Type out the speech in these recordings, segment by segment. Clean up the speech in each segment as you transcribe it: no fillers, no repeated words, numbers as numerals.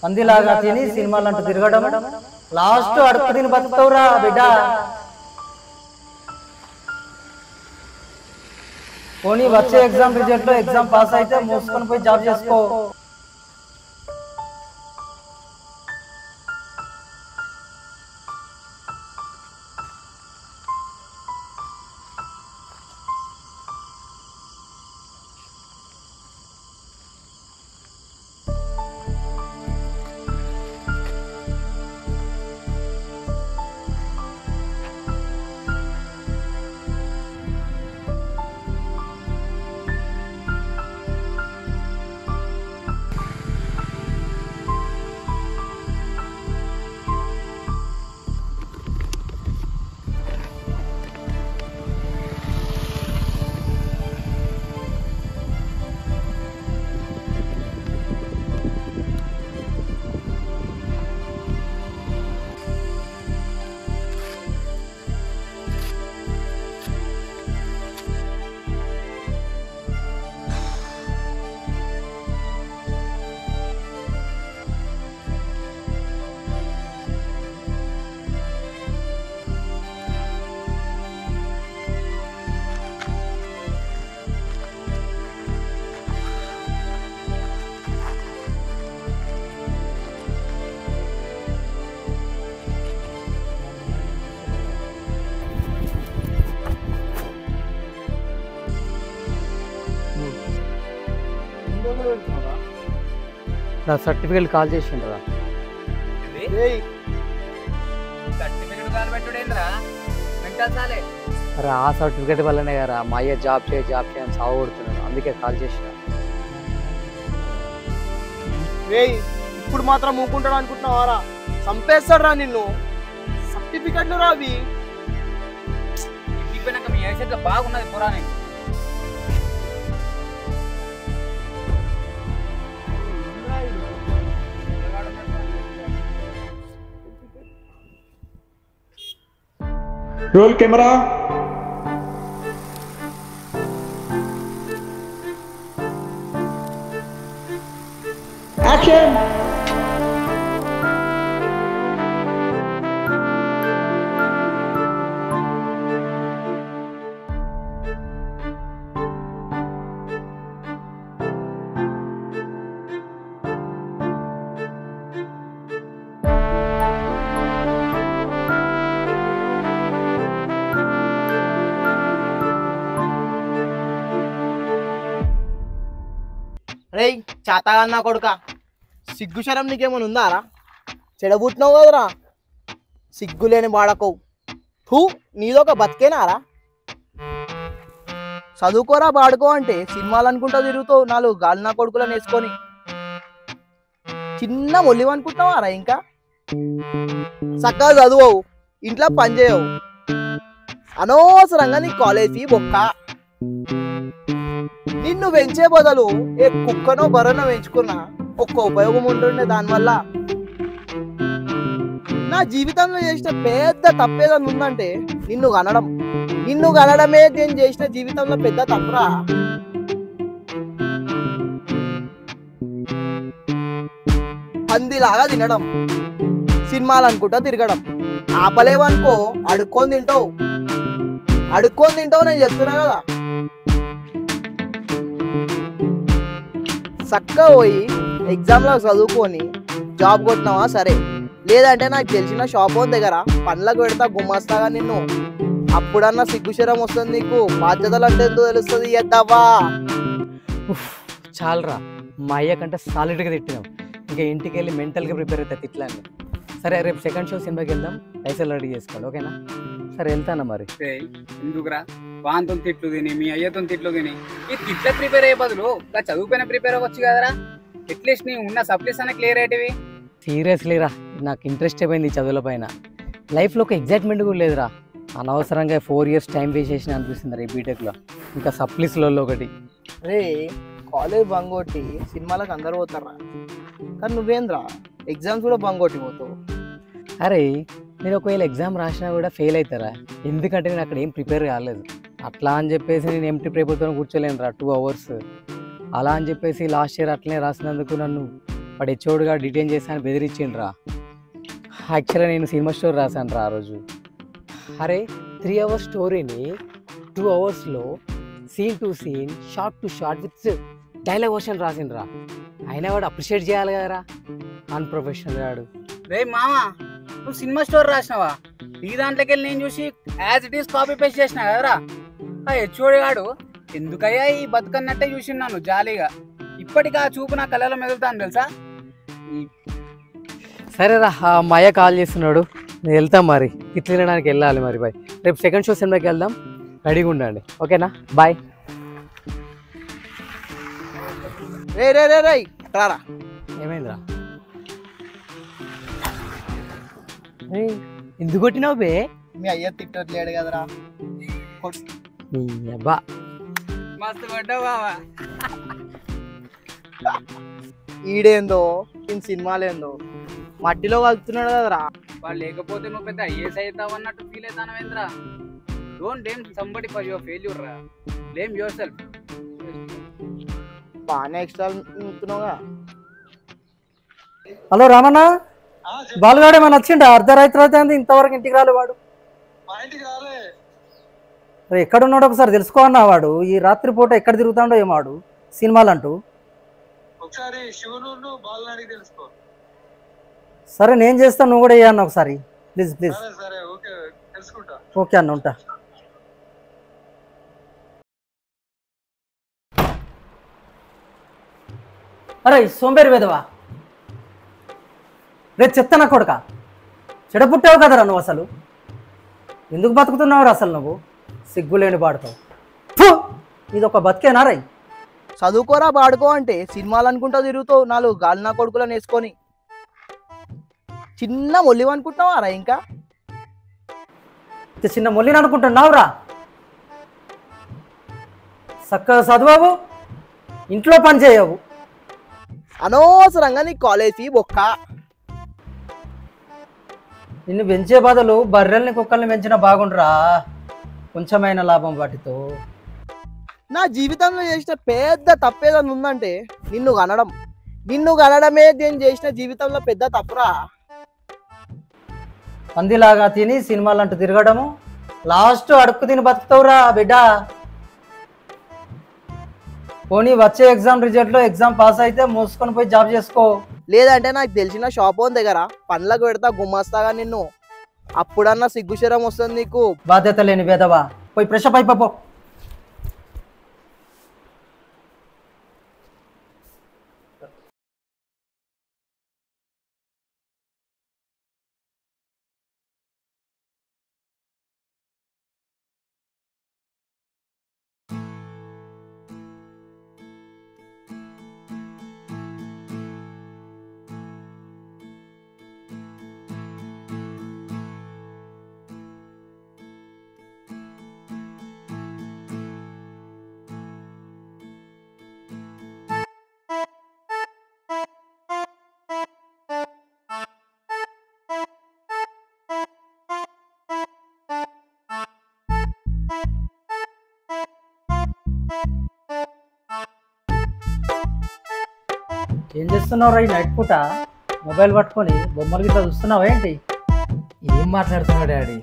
పందిలాగా తిని సినిమాలంటూ తిరగడం, లాస్ట్ అడుపు తిని బతుకుతావురా బిడ్డ. పోనీ వచ్చే ఎగ్జామ్ రిజల్ట్ లో ఎగ్జామ్ పాస్ అయితే మూసుకొని పోయి జాబ్ చేసుకో. నా సర్టిఫికేట్ కాల్ చేసిండ్రా. అరే ఆ సర్టిఫికేట్ వల్లనే కదా మా అయ్య జాబ్ చేయని సాగు కొడుతున్నాను, అందుకే కాల్ చేసిన. ఇప్పుడు మాత్రం మూకుంటాడు అనుకుంటున్నావారా? చంపేస్తాడు రా నిన్ను. సర్టిఫికెట్లు రావి బాగున్నది పురాణి. Roll camera action. రే చాతగా కొడుక, సిగ్గు శరం నీకేమైనా ఉందారా? చెడబుట్టినావు కదరా, సిగ్గులేని వాడకోవు. హూ నీదొక బతికేనారా? చదువుకోరా బాడుకో అంటే సినిమాలు అనుకుంటా తిరుగుతావు, 4 గాలినా కొడుకులను వేసుకొని. చిన్న మొల్లివి అనుకుంటున్నావారా? ఇంకా చక్కగా చదువు, ఇంట్లో పని చేయవు, అనవసరంగా నీ కాలేజీ బొక్క. నిన్ను పెంచే బదులు ఏ కుక్కనో బర్రెనో పెంచుకున్నా ఒక్క ఉపయోగం ఉంటుండే దానివల్ల. నా జీవితంలో చేసిన పెద్ద తప్పేదని ఉందంటే నిన్ను కనడమే నేను చేసిన జీవితంలో పెద్ద తప్పురా. పందిలాగా తినడం, సినిమాలు అనుకుంటా తిరగడం, ఆపలేవనుకో అడుక్కొని తింటావు నేను చెప్తున్నా కదా. చక్కగా పోయి ఎగ్జామ్లో చదువుకొని జాబ్ కొట్టినావా సరే, లేదంటే నాకు తెలిసిన షాప్ దగ్గర పనులకు పెడతా గుమ్మస్తాగా నిన్ను. అప్పుడన్నా సిగ్గుశరం వస్తుంది నీకు, బాధ్యతలు అంటే ఎందుకు తెలుస్తుంది. ఎద్దావా చాలరా, మా అయ్య కంటే సాలిడ్గా తిట్టినాం, ఇంకా ఇంటికి వెళ్ళి మెంటల్గా ప్రిపేర్ అవుతా తిట్లాన్ని. సరే రేపు సెకండ్ షో సినిమాకి వెళ్దాం, పైసలు రెడీ చేసుకోవాలి ఓకేనా? సరే వెళ్తానా మరి. ఎందుకురా వాంతో తిట్లు తిని మీ అయ్యతో తిట్లు తిని ఈ తిట్ల ప్రిపేర్ అయ్యే బదులు ఇలా చదువుకునే ప్రిపేర్ అవ్వచ్చు కదరా. అట్లీస్ట్ నీ ఉన్న సబ్జెక్ట్స్ అన్న క్లియర్ అయ్యేటివి. సీరియస్లీరా నాకు ఇంట్రెస్ట్ అయిపోయింది ఈ చదువుల పైన. లైఫ్లో ఒక ఎగ్జైట్మెంట్ కూడా లేదురా. అనవసరంగా 4 years టైం వేస్ట్ చేసిన అనిపిస్తుంది రే బీటెక్లో. ఇంకా సప్లీస్లో ఒకటి. రే కాలేజ్ బంగొట్టి సినిమాలకు అందరు పోతారా, కానీ నువ్వేంద్రా ఎగ్జామ్స్ కూడా బంగొట్టి పోతావు. అరే నేను ఒకవేళ ఎగ్జామ్ రాసినా కూడా ఫెయిల్ అవుతారా, ఎందుకంటే నేను అక్కడ ఏం ప్రిపేర్ కాలేదు. అట్లా అని చెప్పేసి నేను ఎంటీ పేపర్తో కూర్చోలేను రా 2 hours. అలా అని చెప్పేసి లాస్ట్ ఇయర్ అట్లనే రాసినందుకు నన్ను వాడు హెచ్ఓడిగా డిటైన్ చేస్తాను బెదిరించిండ్రా. యాక్చువల్గా నేను సినిమా స్టోరీ రాశాను రా ఆ రోజు. అరే 3 hours స్టోరీని 2 hours scene to scene shot to shot with dialogue version రాసిండ్రా. అయినా వాడు అప్రిషియేట్ చేయాలి కదరా, అన్ప్రొఫెషనల్ గాడు. రే మామ, నువ్వు సినిమా స్టోరీ రాసినావా? ఈ దాంట్లోకి వెళ్ళి నేను చూసి as it is copy paste చేసినా కదరా. ఆ హెచ్ఓడి గాడు ఎందుకయ్యా ఈ బతుకన్నట్టే చూసిన్నాను జాలీగా. ఇప్పటికి ఆ చూపు నా కళ్ళలో మెదులుతాను తెలుసా. సరేరా, మా అయ్య కాల్ చేస్తున్నాడు, నేను వెళ్తాం మరి. ఇట్లా తినడానికి వెళ్ళాలి మరి. బాయ్. రేపు సెకండ్ షో సినిమాకి వెళ్దాం, రెడీగా ఉండండి. ఓకేనా? బాయ్. రే రే రే రే రారా. ఏమైందిరా? ఎందుకు కొట్టినావు బే? మీ అయ్య తిట్టట్లేడు కదరా. అబ్బా మస్తు కొట్టావు బావా. ఈడేందో ఈయన సినిమాలేందో మట్టిలో కలుపుతున్నాడు కదరా. వాళ్ళు లేకపోతే నువ్వు పెద్ద ఐఏఎస్ అవుతావు అన్నట్టు ఫీల్ అవుతానవేంద్రా. Don't blame somebody for your failure రా, బ్లేమ్ యువర్ సెల్ఫ్. బాగానే ఎక్స్ట్రా నింపుతున్నావుగా. హలో రామన్న, బాలుగాడు ఏమైనా వచ్చిండా? అర్ధరాత్రి అయితే ఇంతవరకు ఇంటికి రాలే వాడు. ఎక్కడ ఉన్నాడో ఒకసారి తెలుసుకో అన్నా. వాడు ఈ రాత్రి పూట ఎక్కడ తిరుగుతాడో ఏమాడు సినిమాలు అంటూ. సరే నేను చేస్తాను, నువ్వు కూడా అన్న ఒకసారి ప్లీజ్ ప్లీజ్. ఓకే అన్న, ఉంటా. అరే సోంబేరి వేదవా, రేపు చెప్తానా కొడుక, చెడపుట్టావు కదరా నువ్వు. అసలు ఎందుకు బతుకుతున్నావు అసలు నువ్వు? సిగ్గులేని పాడుతావు. ఇది ఒక బతికేనా రై? చదువుకోరా పాడుకో అంటే సినిమాలు అనుకుంటా తిరుగుతావు 4 గాలినా కొడుకులను వేసుకొని. చిన్న మొల్లివి అనుకుంటున్నావా రా? ఇంకా చిన్న మొల్లిని అనుకుంటున్నావురా? చక్కగా చదువు, ఇంట్లో పని చేయవు, అనవసరంగా నీ కాలేజ్ ఫీ బొక్క. నిన్ను పెంచే బదులు బర్రెల్ని కుక్కల్ని పెంచినా బాగుండ్రా, కొంచెమైన లాభం వాటితో. నా జీవితంలో చేసిన పెద్ద తప్పేదన్నా ఉందంటే నిన్ను కనడం. నిన్ను కనడమే నేను చేసిన జీవితంలో పెద్ద తప్పురా. పందిలాగా తిని సినిమాలు అంటూ తిరగడము, లాస్ట్ అడుక్కు తిని బతుకుతావురా బిడ్డ. పోనీ వచ్చే ఎగ్జామ్ రిజల్ట్లో ఎగ్జామ్ పాస్ అయితే మూసుకొని పోయి జాబ్ చేసుకో. లేదంటే నాకు తెలిసిన షాప్ ఓన్ దగ్గర పండ్లకు పెడతా గుమ్మస్తాగా నిన్ను. అప్పుడన్నా సిగ్గుశరం వస్తుంది నీకు. బాధ్యత లేని వేదవా, పోయి ఫ్రెషప్ అయిపో. ఏం చేస్తున్నావు రా ఈ నైట్ పూట? మొబైల్ పట్టుకొని బొమ్మలు గిట్లా చూస్తున్నావు ఏంటి? ఏం మాట్లాడుతున్నావు డాడీ?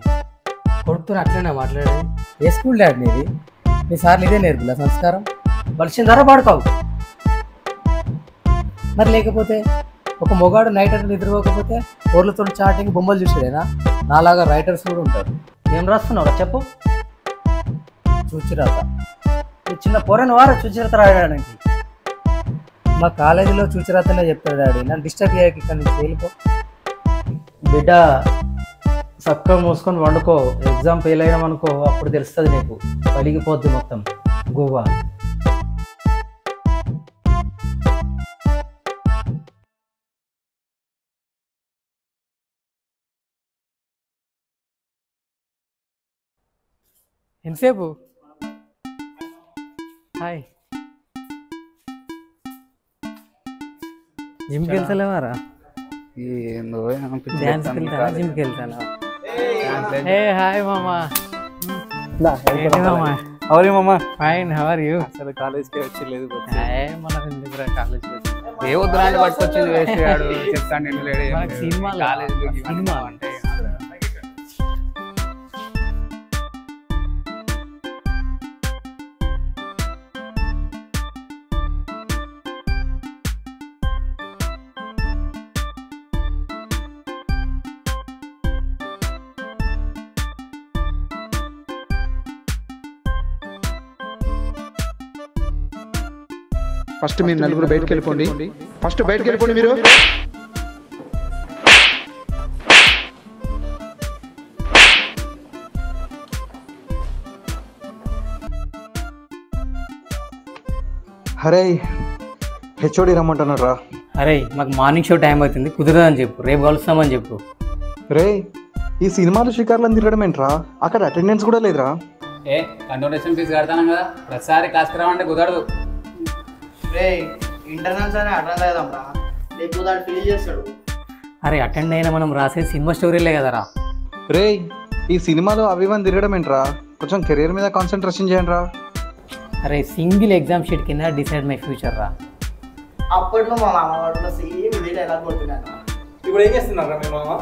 కొడుకుతో అట్లనే మాట్లాడేది? ఏ స్కూల్ డాడీ నీది? మీ సార్లు ఇదే నేర్పులా సంస్కారం? బలిసిందారా పాడుకోవు. మరి లేకపోతే ఒక మొగాడు నైట్ అంటే నిద్రపోకపోతే ఊర్లతో చాటింగ్ బొమ్మలు చూసాడేనా? నాలాగా రైటర్స్ కూడా ఉంటారు. ఏం రాస్తున్నావు చెప్పు. చూచిరాత. ఈ చిన్న పొరను వారా చూచిరాత రాయడానికి? మా కాలేజీలో చూచిరాతనే చెప్తాడు డాడీ. నన్ను డిస్టర్బ్ చేయక ఇక్కడ నుంచి వెళ్ళిపో. బిడ్డ చక్కగా మూసుకొని వండుకో. ఎగ్జామ్ ఫెయిల్ అయినామనుకో అప్పుడు తెలుస్తుంది నీకు, పలిగిపోద్ది మొత్తం గోవా. ఎంతసేపు? హాయ్. జిమ్కి వెళ్తలేవారా? డ్యాన్స్కి వెళ్తానా? జిమ్కి వెళ్తానా? హే హాయ్ మామా. ఏంటి మామా? అవును మామ, ఫైన్, హౌ ఆర్ యూ? అసలు కాలేజ్కి వచ్చి లేదు. మనం ఎందుకురా కాలేజ్కి వచ్చి? ఏ వద్దురాని పట్టుకొచ్చింది వేస్ట్ గాడు చెప్తాను నేను మనకి సినిమా సినిమా అంటే ఫస్ట్ మీరు నలుగురు బయటకు వెళ్ళిపోండి. ఫస్ట్ బయటకు వెళ్ళిపోండి మీరు. అరే హెచ్ఓడి రమ్మంటున్నాడు రా. అరే మాకు మార్నింగ్ షో టైం అవుతుంది, కుదరదని చెప్పు, రేపు కలుస్తామని చెప్పు. రే ఈ సినిమాలు షికార్లను తిరగడం ఏంట్రా, అక్కడ అటెండెన్స్ కూడా లేదురా. ఏ కండోనేషన్ ఫీజు కడతాను కదా, ప్రతిసారి క్లాస్కి రావంటే కుదరదు. రే ఇంటర్నల్స్ అని అటెండ్ అవుదాం రా, రేపు దాన్ని ఫీల్ చేస్తాడు. అరే అటెండ్ అయినా మనం రాసే సినిమా స్టోరీలే కదరా. రే ఈ సినిమాలు అవి ఇవన్నీ తిరగడం ఏంట్రా, కొంచెం కెరీర్ మీద కాన్సన్ట్రేషన్ చేయండి రా. అరే సింగిల్ ఎగ్జామ్ షీట్ కింద డిసైడ్ మై ఫ్యూచర్ రా. అప్పట్లో మా మామ వాడు సేమ్ ఇదే డైలాగ్ కొడుతున్నాను. ఇప్పుడు ఏం చేస్తున్నారా మీ మామ?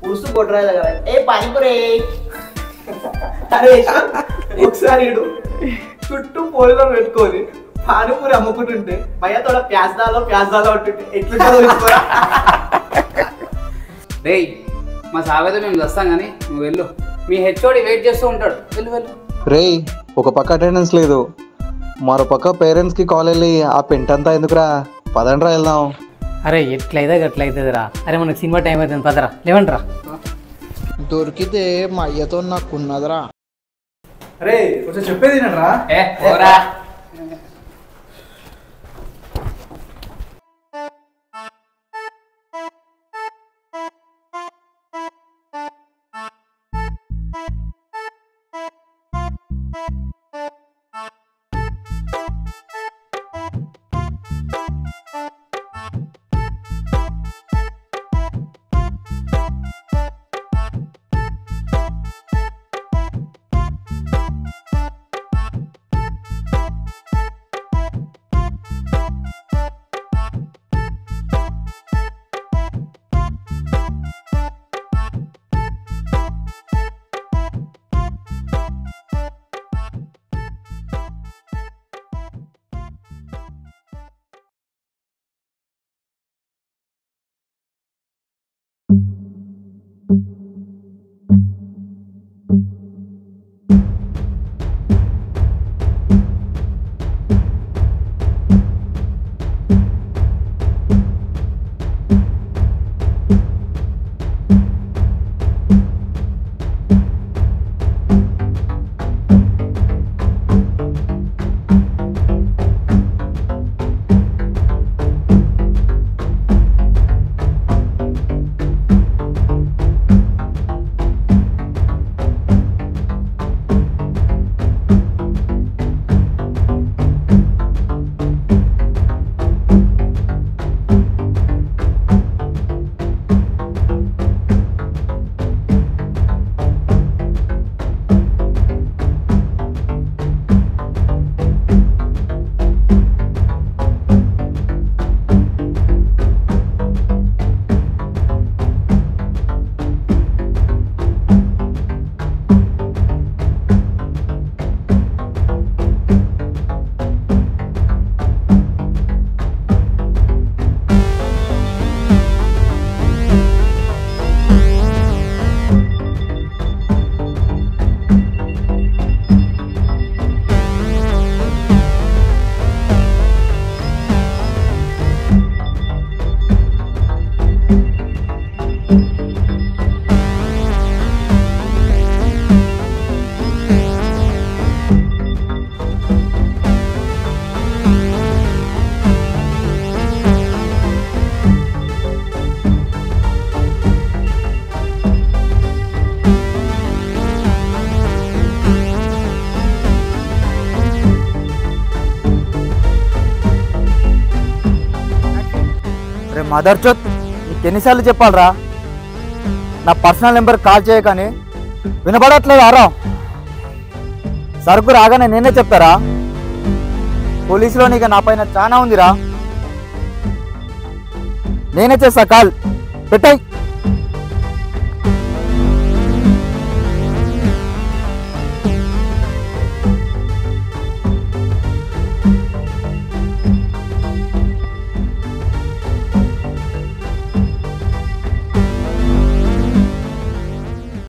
పులుసు కొట్టరాదు కదా, ఏ పానీపురే. అరే ఒకసారి ఇడు చుట్టూ పోలీలో పెట్టుకొని పానీపూరి అమ్ముకుంటుంటే భయ్యతోడ ప్యాజ్దాలో అంటుంటే ఎట్లుంటుందో. రే మా సావేదో మేము వస్తాం కానీ నువ్వు వెళ్ళు, మీ హెచ్ఓడి వెయిట్ చేస్తూ ఉంటాడు, వెళ్ళు వెళ్ళు. రే ఒక పక్క అటెండెన్స్ లేదు, మరో పక్క పేరెంట్స్కి కాల్ వెళ్ళి ఆ పెంటంతా ఎందుకురా, పదండ్రా వెళ్దాం. అరే ఎట్లయితే అట్లయితుంది రా. అరే మనకు సినిమా టైం అవుతుంది, పదరా లేవంట్రా. దొరికితే మా అయ్యతో నాకు ఉన్నదిరా. అరే కొంచెం చెప్పేది రా. ఏ పోరా. మదర్ చోత్ నీకు ఎన్నిసార్లు చెప్పాలరా, నా పర్సనల్ నెంబర్ కాల్ చేయకని వినపడట్లేదు ఆరా. సరుకు రాగానే నేనే చెప్తారా, పోలీసులో నీకు నా పైన చాలా ఉందిరా. నేనే చేస్తా కాల్ పెట్టాయి.